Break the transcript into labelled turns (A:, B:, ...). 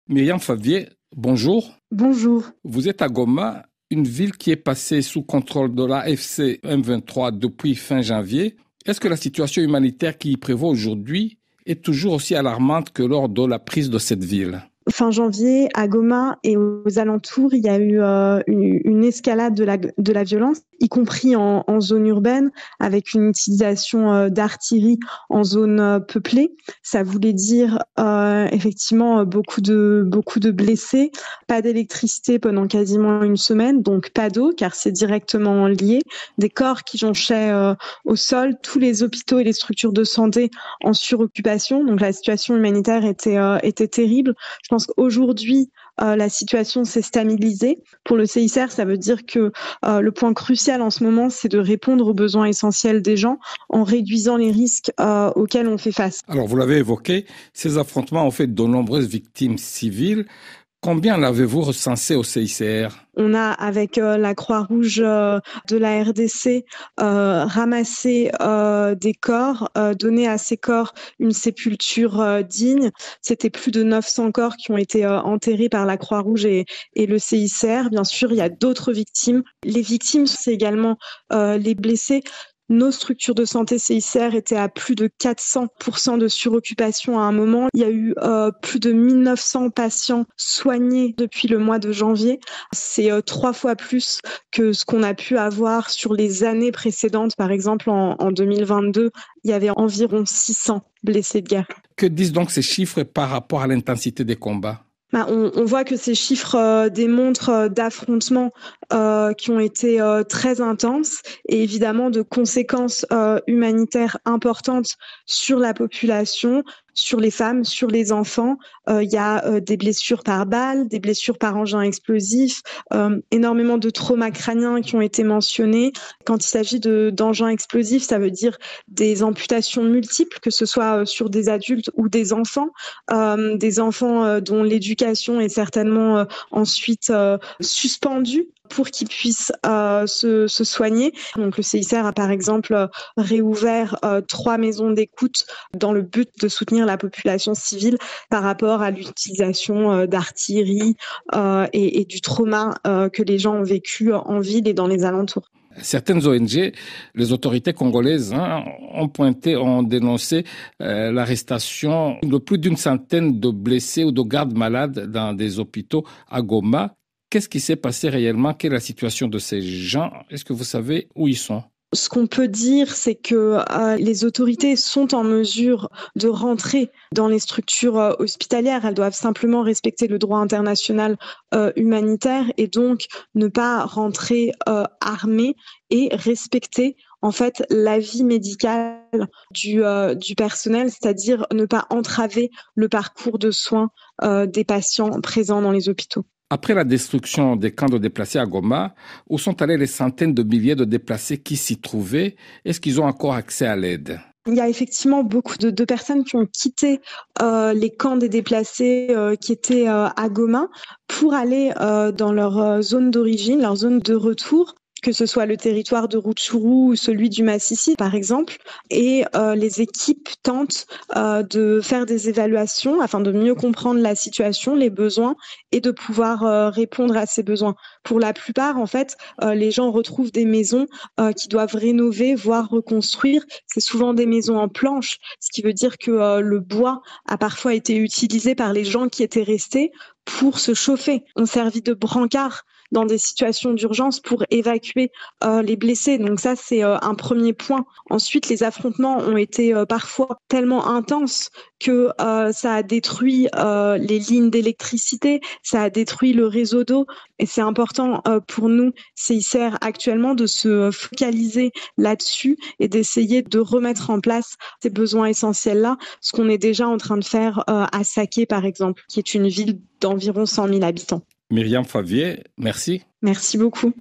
A: Myriam Favier, bonjour.
B: Bonjour.
A: Vous êtes à Goma, une ville qui est passée sous contrôle de l'AFC M23 depuis fin janvier. Est-ce que la situation humanitaire qui y prévaut aujourd'hui est toujours aussi alarmante que lors de la prise de cette ville ?
B: Fin janvier, à Goma et aux alentours, il y a eu une escalade de la violence, y compris en zone urbaine, avec une utilisation d'artillerie en zone peuplée. Ça voulait dire effectivement beaucoup de blessés, pas d'électricité pendant quasiment une semaine, donc pas d'eau, car c'est directement lié, des corps qui jonchaient au sol, tous les hôpitaux et les structures de santé en suroccupation. Donc la situation humanitaire était terrible. Je pense qu'aujourd'hui, la situation s'est stabilisée. Pour le CICR, ça veut dire que le point crucial en ce moment, c'est de répondre aux besoins essentiels des gens en réduisant les risques auxquels on fait face.
A: Alors, vous l'avez évoqué, ces affrontements ont fait de nombreuses victimes civiles. Combien l'avez-vous recensé au CICR ?
B: On a, avec la Croix-Rouge de la RDC, ramassé des corps, donné à ces corps une sépulture digne. C'était plus de 900 corps qui ont été enterrés par la Croix-Rouge et le CICR. Bien sûr, il y a d'autres victimes. Les victimes, c'est également les blessés. Nos structures de santé CICR étaient à plus de 400% de suroccupation à un moment. Il y a eu plus de 1900 patients soignés depuis le mois de janvier. C'est 3 fois plus que ce qu'on a pu avoir sur les années précédentes. Par exemple, en 2022, il y avait environ 600 blessés de guerre.
A: Que disent donc ces chiffres par rapport à l'intensité des combats ?
B: On voit que ces chiffres démontrent d'affrontements qui ont été très intenses et évidemment de conséquences humanitaires importantes sur la population, sur les femmes, sur les enfants. Il y a des blessures par balles, des blessures par engins explosifs, énormément de traumas crâniens qui ont été mentionnés. Quand il s'agit d'engins explosifs, ça veut dire des amputations multiples, que ce soit sur des adultes ou des enfants dont l'éducation est certainement ensuite suspendue pour qu'ils puissent se soigner. Donc le CICR a par exemple réouvert 3 maisons d'écoute dans le but de soutenir la population civile par rapport à l'utilisation d'artillerie et du trauma que les gens ont vécu en ville et dans les alentours.
A: Certaines ONG, les autorités congolaises ont dénoncé l'arrestation de plus d'une centaine de blessés ou de gardes malades dans des hôpitaux à Goma. Qu'est-ce qui s'est passé réellement ? Quelle est la situation de ces gens ? Est-ce que vous savez où ils sont ?
B: Ce qu'on peut dire, c'est que les autorités sont en mesure de rentrer dans les structures hospitalières. Elles doivent simplement respecter le droit international humanitaire et donc ne pas rentrer armées et respecter en fait l'avis médical du personnel, c'est-à-dire ne pas entraver le parcours de soins des patients présents dans les hôpitaux.
A: Après la destruction des camps de déplacés à Goma, où sont allés les centaines de milliers de déplacés qui s'y trouvaient ? Est-ce qu'ils ont encore accès à l'aide ?
B: Il y a effectivement beaucoup de personnes qui ont quitté les camps des déplacés qui étaient à Goma pour aller dans leur zone d'origine, leur zone de retour, que ce soit le territoire de Rutshuru ou celui du Massissi, par exemple. Et les équipes tentent de faire des évaluations afin de mieux comprendre la situation, les besoins et de pouvoir répondre à ces besoins. Pour la plupart, en fait, les gens retrouvent des maisons qui doivent rénover, voire reconstruire. C'est souvent des maisons en planches, ce qui veut dire que le bois a parfois été utilisé par les gens qui étaient restés pour se chauffer. On servit de brancard dans des situations d'urgence pour évacuer les blessés. Donc ça, c'est un premier point. Ensuite, les affrontements ont été parfois tellement intenses que ça a détruit les lignes d'électricité, ça a détruit le réseau d'eau. Et c'est important pour nous, CICR, actuellement, de se focaliser là-dessus et d'essayer de remettre en place ces besoins essentiels-là, ce qu'on est déjà en train de faire à Saké, par exemple, qui est une ville d'environ 100 000 habitants.
A: Myriam Favier, merci.
B: Merci beaucoup.